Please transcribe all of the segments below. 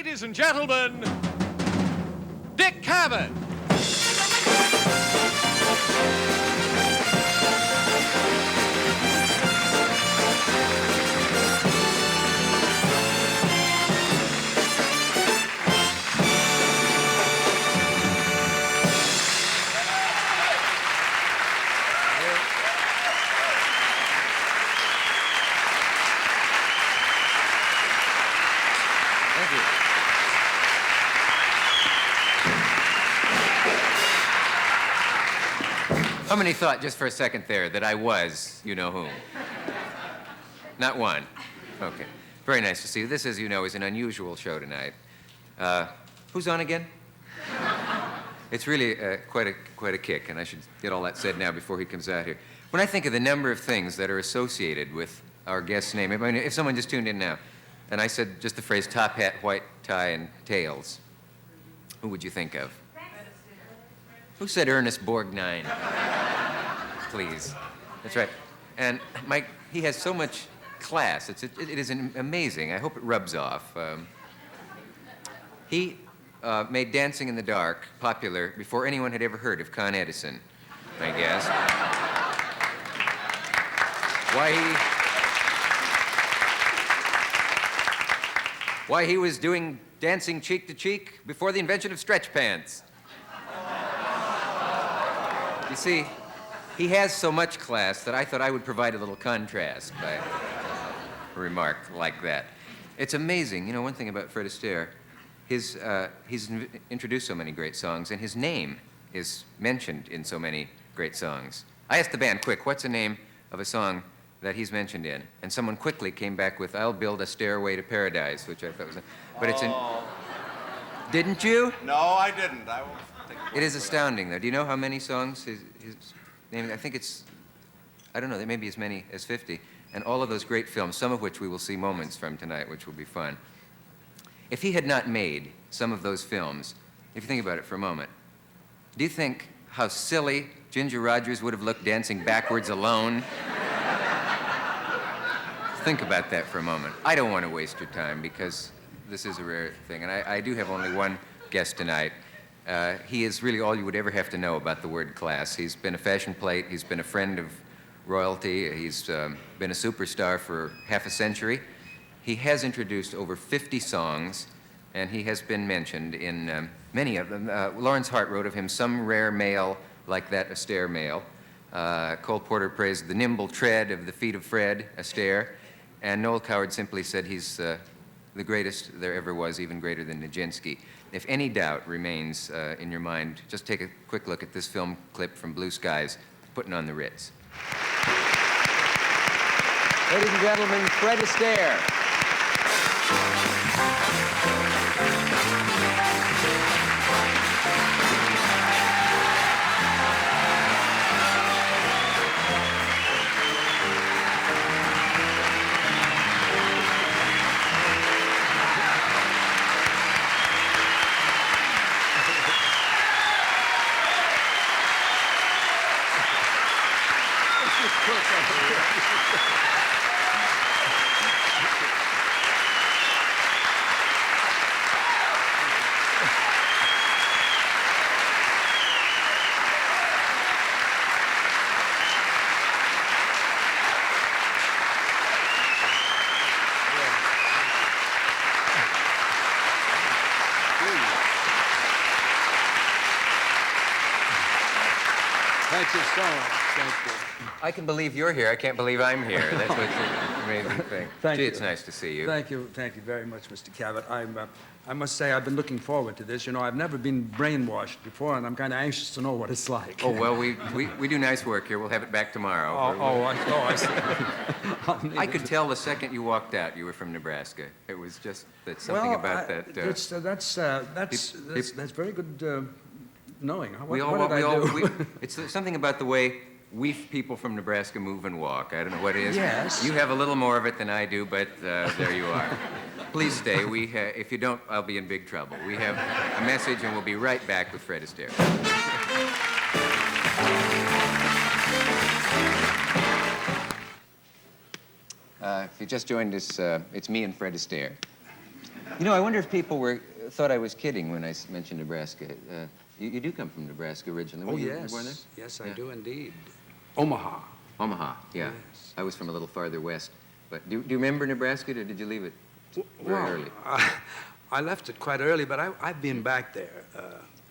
Ladies and gentlemen, Dick Cavett. How many thought just for a second there that I was you-know-whom? Not one. Okay. Very nice to see you. This, as you know, is an unusual show tonight. Who's on again? It's really quite a kick, and I should get all that said now before he comes out here. When I think of the number of things that are associated with our guest's name, I mean, if someone just tuned in now, and I said just the phrase top hat, white tie, and tails, who would you think of? Who said Ernest Borgnine? Please. That's right. And Mike, he has so much class. It is amazing. I hope it rubs off. He made Dancing in the Dark popular before anyone had ever heard of Con Edison, I guess. Why he was doing dancing cheek to cheek before the invention of stretch pants. You see, he has so much class that I thought I would provide a little contrast by a remark like that. It's amazing. You know, one thing about Fred Astaire, he's introduced so many great songs, and his name is mentioned in so many great songs. I asked the band, quick, what's the name of a song that he's mentioned in? And someone quickly came back with, I'll Build a Stairway to Paradise, which I thought was... But it's in... Didn't you? No, I didn't. It is astounding, though. Do you know how many songs his name? I think it's, I don't know, there may be as many as 50. And all of those great films, some of which we will see moments from tonight, which will be fun. If he had not made some of those films, if you think about it for a moment, do you think how silly Ginger Rogers would have looked dancing backwards alone? Think about that for a moment. I don't want to waste your time because this is a rare thing. And I do have only one guest tonight. He is really all you would ever have to know about the word class. He's been a fashion plate. He's been a friend of royalty. He's been a superstar for half a century. He has introduced over 50 songs, and he has been mentioned in many of them. Lawrence Hart wrote of him, some rare male like that Astaire male. Cole Porter praised the nimble tread of the feet of Fred Astaire, and Noel Coward simply said he's the greatest there ever was, even greater than Nijinsky. If any doubt remains in your mind, just take a quick look at this film clip from Blue Skies, Putting on the Ritz. Ladies and gentlemen, Fred Astaire. Thank you so much. Thank you. I can believe you're here. I can't believe I'm here. That's what's the amazing thing. Thank you. It's nice to see you. Thank you very much, Mr. Cavett. I must say I've been looking forward to this. You know, I've never been brainwashed before, and I'm kind of anxious to know what it's like. Oh, well, we do nice work here. We'll have it back tomorrow. I see. I could tell the second you walked out you were from Nebraska. It was just that something about that. That's very good knowing. What did I do? It's something about the way we people from Nebraska move and walk. I don't know what it is. Yes. You have a little more of it than I do, but there you are. Please stay. If you don't, I'll be in big trouble. We have a message, and we'll be right back with Fred Astaire. If you just joined us, it's me and Fred Astaire. You know, I wonder if people thought I was kidding when I mentioned Nebraska. You do come from Nebraska originally. Oh, Were you yes. born there? Yes, I Yeah. do indeed. Omaha. Omaha, yeah. Yes. I was from a little farther west. But do you remember Nebraska, or did you leave it very early? I left it quite early, but I've been back there.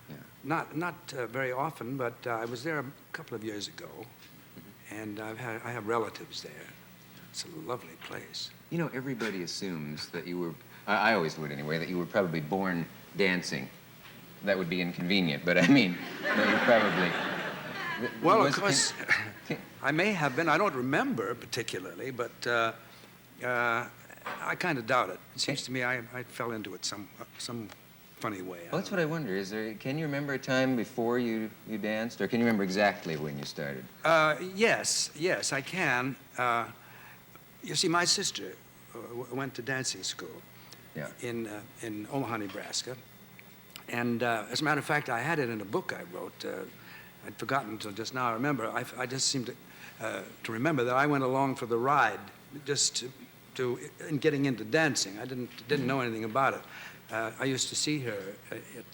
Yeah. Not very often, but I was there a couple of years ago, and I have relatives there. It's a lovely place. You know, everybody assumes that you were, I always would anyway, that you were probably born dancing. That would be inconvenient, but I mean, that you probably... Well, of course, I may have been. I don't remember particularly, but I kind of doubt it. It seems to me I fell into it some funny way. Well, that's what I wonder. Can you remember a time before you danced, or can you remember exactly when you started? Yes, I can. You see, my sister went to dancing school in Omaha, Nebraska. And as a matter of fact, I had it in a book I wrote. I'd forgotten until just now. I remember. I just seem to remember that I went along for the ride, just in getting into dancing. I didn't know anything about it. I used to see her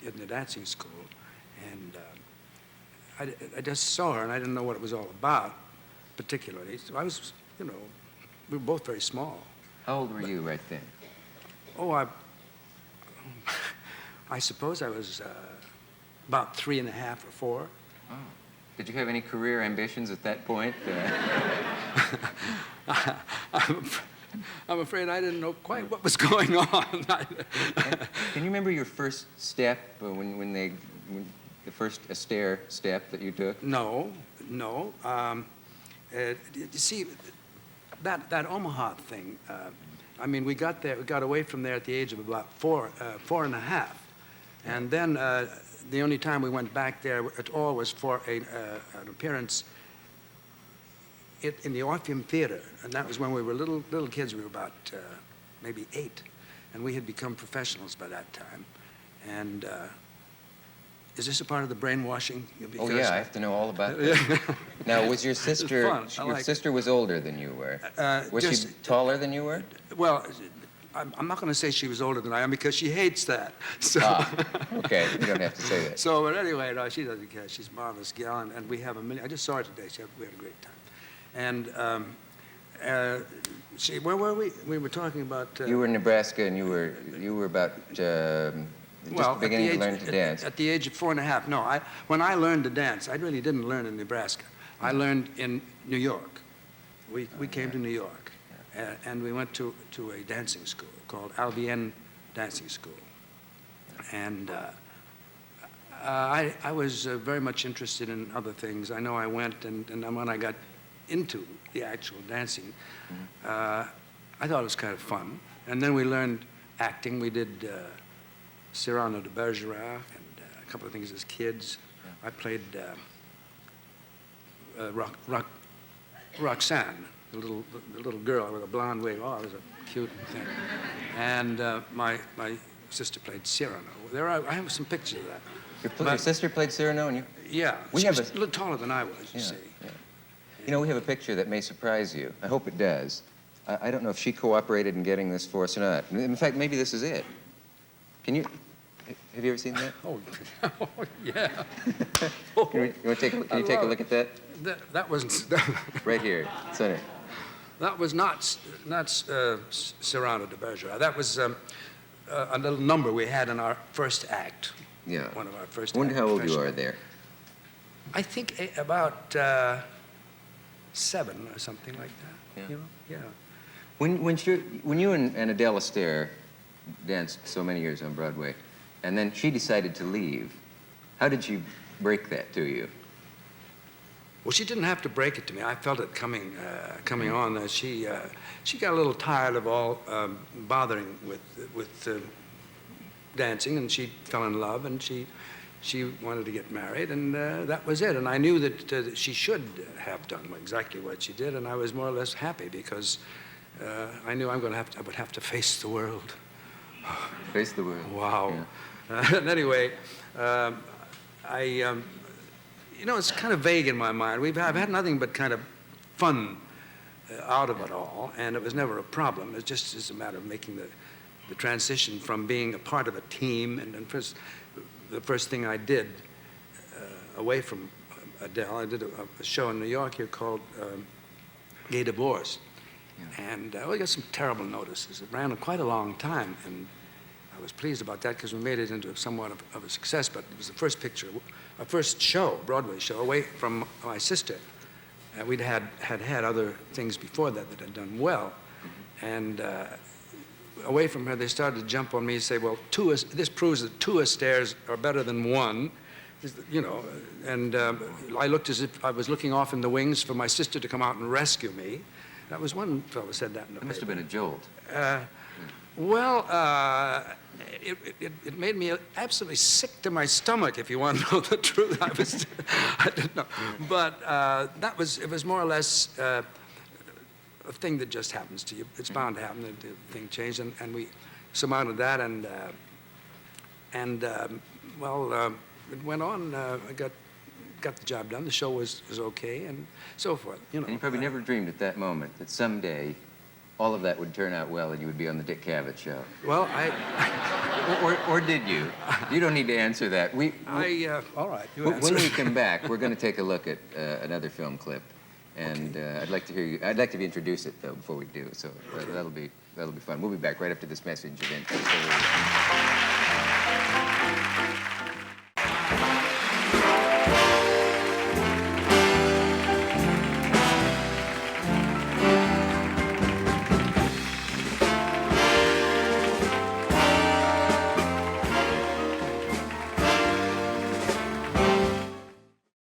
in the dancing school, and I just saw her, and I didn't know what it was all about, particularly. So I was, we were both very small. How old were you right then? Oh, I suppose I was about 3.5 or 4. Oh. Did you have any career ambitions at that point? I'm afraid I didn't know quite what was going on. Can you remember your first step when the first Astaire step that you took? No. You see, that Omaha thing. I mean, we got away from there at the age of about 4.5, and then the only time we went back there at all was for an appearance in the Orpheum Theater, and that was when we were little kids. We were about maybe 8, and we had become professionals by that time. And is this a part of the brainwashing? Oh yeah, I have to know all about that. Now, was your sister? Your sister was older than you were. Was she taller than you were? Well, I'm not going to say she was older than I am because she hates that. So. Okay, you don't have to say that. So, but anyway, no, she doesn't care. She's a marvelous gal, and we have a million. I just saw her today. We had a great time. And where were we? We were talking about. You were in Nebraska, and you were about just beginning to learn to dance. At the age of 4.5. No, when I learned to dance, I really didn't learn in Nebraska. I learned in New York. We came to New York, and we went to a dancing school called Albion Dancing School, and I was very much interested in other things. I know I went, and when I got into the actual dancing, I thought it was kind of fun. And then we learned acting. We did Cyrano de Bergerac and a couple of things as kids. I played Roxanne, the little girl with a blonde wig. Oh, it was a cute thing. And my sister played Cyrano. I have some pictures of that. Your sister played Cyrano, and you? Yeah, she was a little taller than I was, you see. Yeah. You know, we have a picture that may surprise you. I hope it does. I don't know if she cooperated in getting this for us or not. In fact, maybe this is it. Have you ever seen that? Oh, yeah. Can you take a look at that? That was right here, center. That was not Cyrano de Bergerac. That was a little number we had in our first act. Yeah. One of our first. I wonder how old you are there. I think about 7 or something like that. Yeah. Yeah. When you and Adele Astaire danced so many years on Broadway, and then she decided to leave, how did she break that to you? Well, she didn't have to break it to me. I felt it coming on. She got a little tired of all bothering with dancing, and she fell in love, and she wanted to get married, and that was it. And I knew that she should have done exactly what she did, and I was more or less happy because I knew I would have to face the world. Face the world. Wow. Yeah. And anyway, it's kind of vague in my mind. I've had nothing but kind of fun out of it all, and it was never a problem. It just is a matter of making the transition from being a part of a team, and the first thing I did away from Adele, I did a show in New York here called Gay Divorce. Yeah. And we got some terrible notices. It ran quite a long time, and I was pleased about that because we made it into somewhat of a success, but it was the first picture, a first show, Broadway show, away from my sister. We'd had other things before that that had done well. And away from her, they started to jump on me and say, well, this proves that 2 Astaires are better than 1. You know, and I looked as if I was looking off in the wings for my sister to come out and rescue me. That was one fellow said that in the paper. It must have been a jolt. It made me absolutely sick to my stomach, if you want to know the truth. I didn't know. But it was more or less a thing that just happens to you. It's bound to happen. The thing changed, and we surmounted that, it went on. I got the job done. The show was okay, and so forth. You know. And you probably never dreamed at that moment that someday all of that would turn out well and you would be on the Dick Cavett show. Well, or did you? You don't need to answer that. All right. When we come back, we're going to take a look at another film clip, and okay. I'd like to hear you. I'd like to introduce it though before we do. So okay. That'll be fun. We'll be back right after this message again.